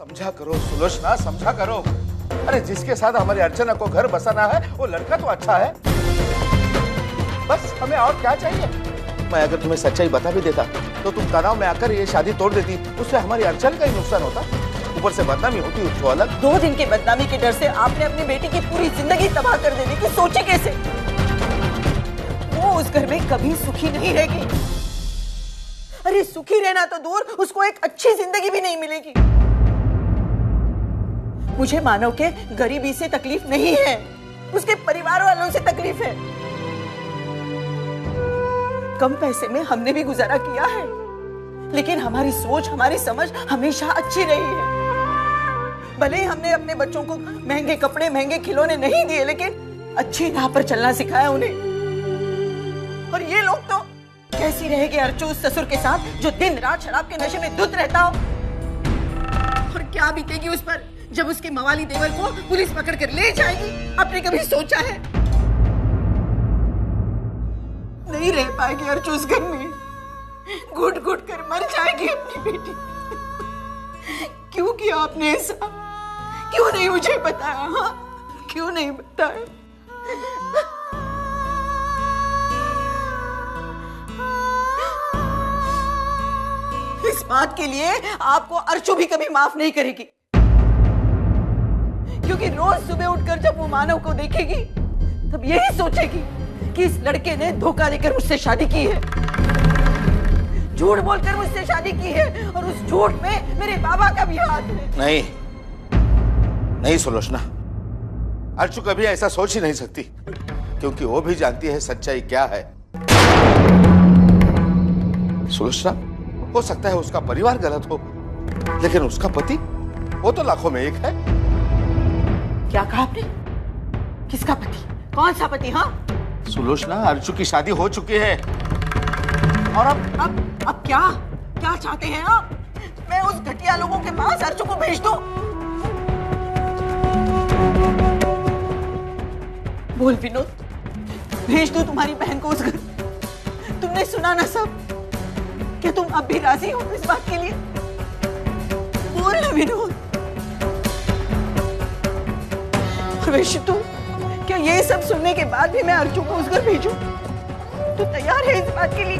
समझा करो सुलोचना, समझा करो। अरे जिसके साथ हमारी अर्चना को घर बसाना है वो लड़का तो अच्छा है, बस हमें और क्या चाहिए। मैं अगर तुम्हें सच्चाई बता भी देता तो तुम तनाव में आकर ये शादी तोड़ देती, उससे हमारी अर्चना का ही नुकसान होता, ऊपर से बदनामी होती उसको अलग। 2 दिन की बदनामी के डर से आपने अपनी बेटी की पूरी जिंदगी तबाह कर देने की सोची कैसे? वो उस घर में कभी सुखी नहीं रहेगी। अरे सुखी रहना तो दूर, उसको एक अच्छी जिंदगी भी नहीं मिलेगी। मुझे मानव के गरीबी से तकलीफ नहीं है, उसके परिवार वालों से तकलीफ है। कम पैसे में हमने भी गुजारा किया है, लेकिन हमारी सोच, हमारी समझ हमेशा अच्छी रही है। भले ही हमने अपने बच्चों को महंगे कपड़े, महंगे खिलौने नहीं दिए, लेकिन अच्छी राह पर चलना सिखाया उन्हें। और ये लोग तो कैसी रहेगी अर्चू उस ससुर के साथ जो दिन रात शराब के नशे में धुत रहता हो? और क्या बीतेगी उस पर जब उसके मवाली देवर को पुलिस पकड़ कर ले जाएगी? आपने कभी सोचा है? नहीं रह पाएगी अर्चू उस घर में, घुट घुट कर मर जाएगी अपनी बेटी। क्यों किया आपने ऐसा? क्यों नहीं मुझे बताया? हाँ, क्यों नहीं बताया? इस बात के लिए आपको अर्चू भी कभी माफ नहीं करेगी, क्योंकि रोज सुबह उठकर जब वो मानव को देखेगी तब यही सोचेगी कि इस लड़के ने धोखा देकर मुझसे शादी की है, झूठ बोलकर मुझसे शादी की है, और उस झूठ में मेरे बाबा का भी हाथ है। नहीं नहीं सुलोचना, अर्चू कभी ऐसा सोच ही नहीं सकती, क्योंकि वो भी जानती है सच्चाई क्या है। सुलोचना, हो सकता है उसका परिवार गलत हो, लेकिन उसका पति वो तो लाखों में एक है। क्या कहा आपने? किसका पति? कौन सा पति? हाँ सुलोचना, अर्चू की शादी हो चुकी है। और अब क्या क्या चाहते हैं आप? मैं उस घटिया लोगों के पास अर्चू को भेज दूं? बोल विनोद, भेज दूं तुम्हारी बहन को उस घर? तुमने सुना ना सब? क्या तुम अब भी राजी हो इस बात के लिए? बोल ना विनोद। और वैसे तू, क्या ये सब सुनने के बाद भी मैं अर्चू को उस घर भेजूं? तू तैयार है इस बात के लिए?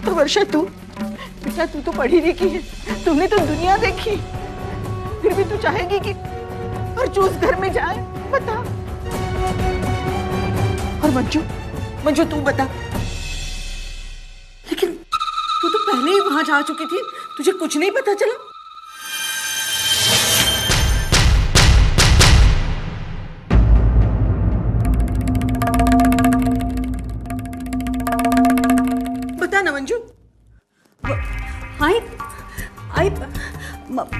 तो वर्षा, तू बेटा, तू तो पढ़ी लिखी है, तुमने तो दुनिया देखी, फिर भी तू चाहेगी कि अर्चू उस घर में जाए? बता। और मंजू तू बता, लेकिन तू तो पहले ही वहां जा चुकी थी, तुझे कुछ नहीं पता चला? बता ना मंजू। आई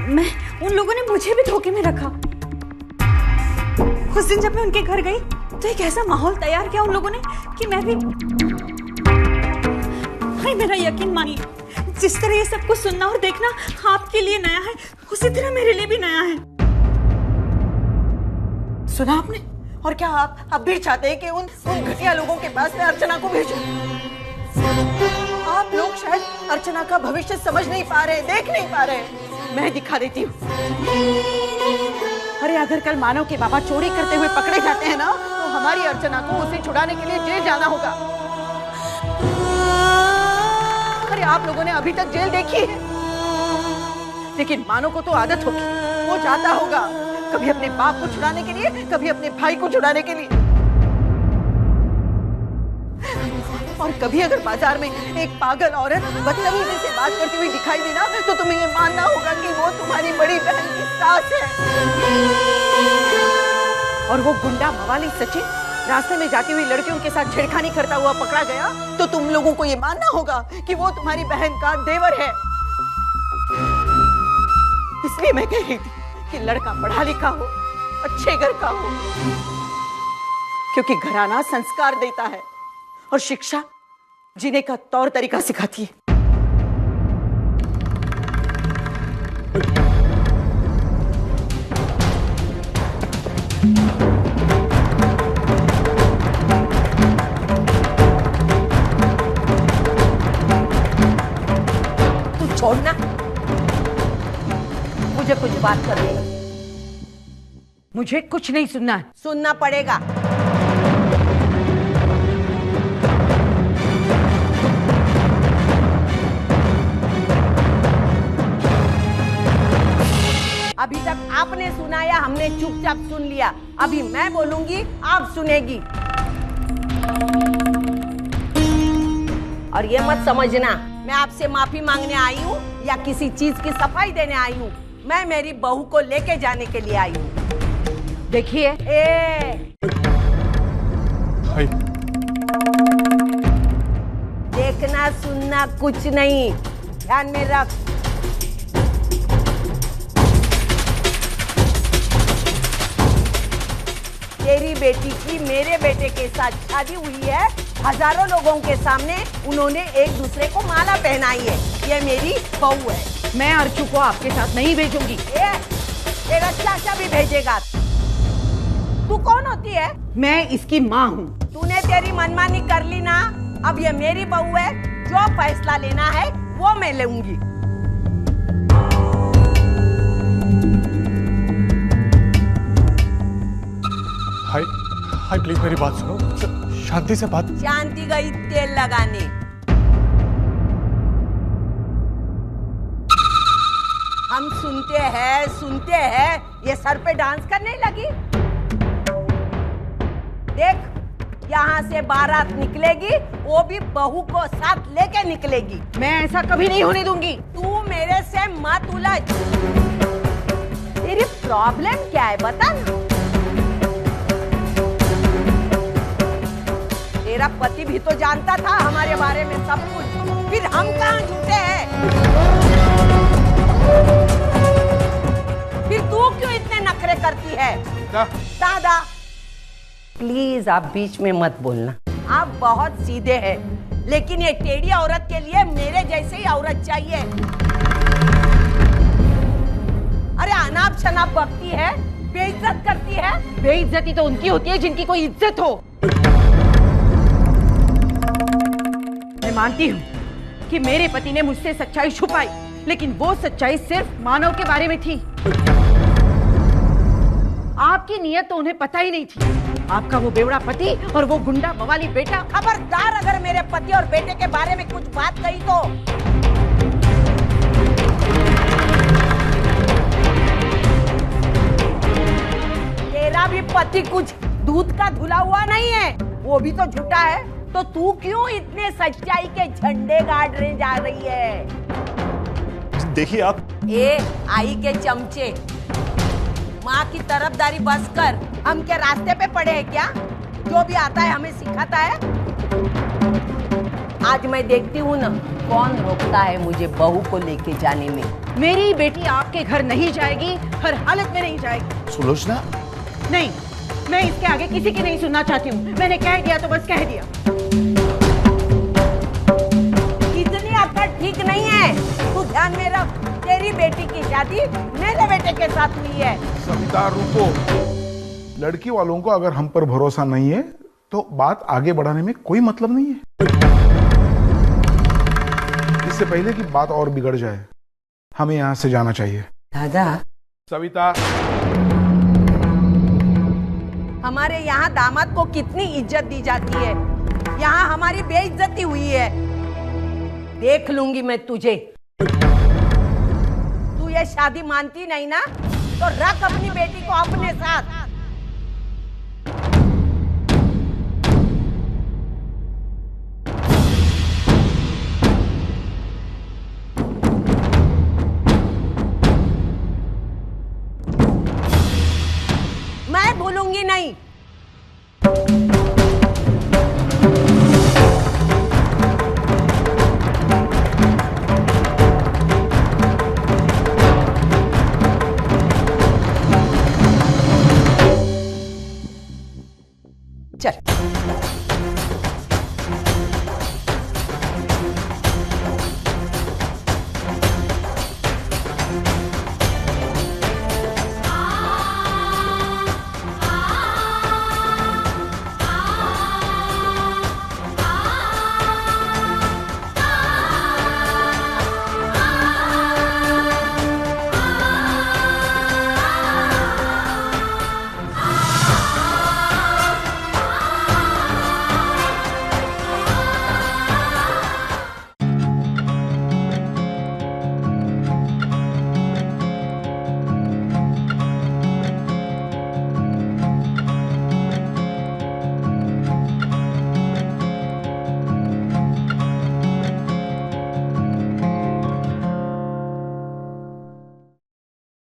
मैं, उन लोगों ने मुझे भी धोखे में रखा। उस दिन जब मैं उनके घर गई तो एक ऐसा माहौल तैयार किया उन लोगों ने कि मैं भी, हाय मेरा यकीन मानिए, जिस तरह ये सब कुछ सुनना और देखना आपके लिए नया है, उसी तरह मेरे लिए भी नया है। सुना आपने? और क्या आप अब भी चाहते हैं कि उन घटिया लोगों के पास मैं अर्चना को भेजूं? आप लोग शायद अर्चना का भविष्य समझ नहीं पा रहे, देख नहीं पा रहे। मैं दिखा देती हूँ। अरे अगर कल मानव के बाबा चोरी करते हुए पकड़े जाते हैं ना, तो हमारी अर्चना को उसे छुड़ाने के लिए जेल जाना होगा। अरे आप लोगों ने अभी तक जेल देखी है, लेकिन मानव को तो आदत होगी, वो जाता होगा कभी अपने बाप को छुड़ाने के लिए, कभी अपने भाई को छुड़ाने के लिए। और कभी अगर बाजार में एक पागल औरत बदतमीजी से बात करती हुई दिखाई देना, तो तुम्हें ये मानना होगा कि वो तुम्हारी बड़ी बहन की सास है। और वो गुंडा मवाली सचिन रास्ते में जाती हुई लड़कियों के साथ छेड़खानी करता हुआ पकड़ा गया, तो तुम लोगों को ये मानना होगा कि वो तुम्हारी बहन का देवर है। इसलिए मैं कह रही थी कि लड़का पढ़ा लिखा हो, अच्छे घर का हो, क्योंकि घराना संस्कार देता है और शिक्षा जीने का तौर तरीका सिखाती है। तू छोड़ना, मुझे कुछ बात करनी है। मुझे कुछ नहीं सुनना है। सुनना पड़ेगा। अभी तक आपने सुना या हमने चुपचाप सुन लिया? अभी मैं बोलूंगी, आप सुनेगी। और ये मत समझना मैं आपसे माफी मांगने आई हूँ या किसी चीज की सफाई देने आई हूँ। मैं मेरी बहू को लेके जाने के लिए आई हूँ। देखिए, देखना सुनना कुछ नहीं, ध्यान में रख। तेरी बेटी की मेरे बेटे के साथ शादी हुई है। हजारों लोगों के सामने उन्होंने एक दूसरे को माला पहनाई है। ये मेरी बहू है। मैं अर्चू को आपके साथ नहीं भेजूंगी। तेरा चाचा भी भेजेगा। तू कौन होती है? मैं इसकी माँ हूँ। तूने तेरी मनमानी कर ली ना, अब ये मेरी बहू है। जो फैसला लेना है वो मैं लूंगी। हाय हाय, प्लीज मेरी बात सुनो, शांति से बात। शांति गई तेल लगाने। हम सुनते हैं, ये सर पे डांस करने लगी। देख, यहाँ से बारात निकलेगी, वो भी बहू को साथ लेके निकलेगी। मैं ऐसा कभी नहीं होने दूंगी। तू मेरे से मत उलझ। तेरी प्रॉब्लम क्या है बता ना। तेरा पति भी तो जानता था हमारे बारे में सब कुछ, फिर हम कहाँ झूठे हैं? फिर तू क्यों इतने नखरे करती है? दादा प्लीज आप बीच में मत बोलना। आप बहुत सीधे हैं, लेकिन ये टेढ़ी औरत के लिए मेरे जैसे ही औरत चाहिए। अरे अनाप शनाप बकती है, बेइज्जत करती है। बेइज्जती तो उनकी होती है जिनकी कोई इज्जत हो। मैं मानती हूँ कि मेरे पति ने मुझसे सच्चाई छुपाई, लेकिन वो सच्चाई सिर्फ मानव के बारे में थी। आपकी नीयत तो उन्हें पता ही नहीं थी। आपका वो बेवड़ा पति और वो गुंडा बवाली बेटा। खबरदार अगर मेरे पति और बेटे के बारे में कुछ बात कही तो। तेरा भी पति कुछ दूध का धुला हुआ नहीं है, वो भी तो झूठा है। तो तू क्यों इतने सच्चाई के झंडे गाड़ने जा रही है? देखिए आप। आई के चमचे, माँ की तरफदारी बस कर। हम क्या रास्ते पे पड़े हैं क्या? जो भी आता है हमें सिखाता है। आज मैं देखती हूँ ना कौन रोकता है मुझे बहू को लेके जाने में। मेरी बेटी आपके घर नहीं जाएगी, हर हालत में नहीं जाएगी। सुलोचना, नहीं, मैं इसके आगे किसी की नहीं सुनना चाहती हूँ। मैंने कह दिया तो बस कह दिया। इतनी अकड़ ठीक नहीं है। तू ध्यान में रख, तेरी बेटी की शादी मेरे बेटे के साथ हुई है। सविता रुको। लड़की वालों को अगर हम पर भरोसा नहीं है तो बात आगे बढ़ाने में कोई मतलब नहीं है। इससे पहले कि बात और बिगड़ जाए, हमें यहाँ से जाना चाहिए। दादा, सविता, हमारे यहाँ दामाद को कितनी इज्जत दी जाती है, यहाँ हमारी बेइज्जती हुई है। देख लूंगी मैं तुझे। तू ये शादी मानती नहीं ना, तो रख अपनी बेटी को अपने साथ।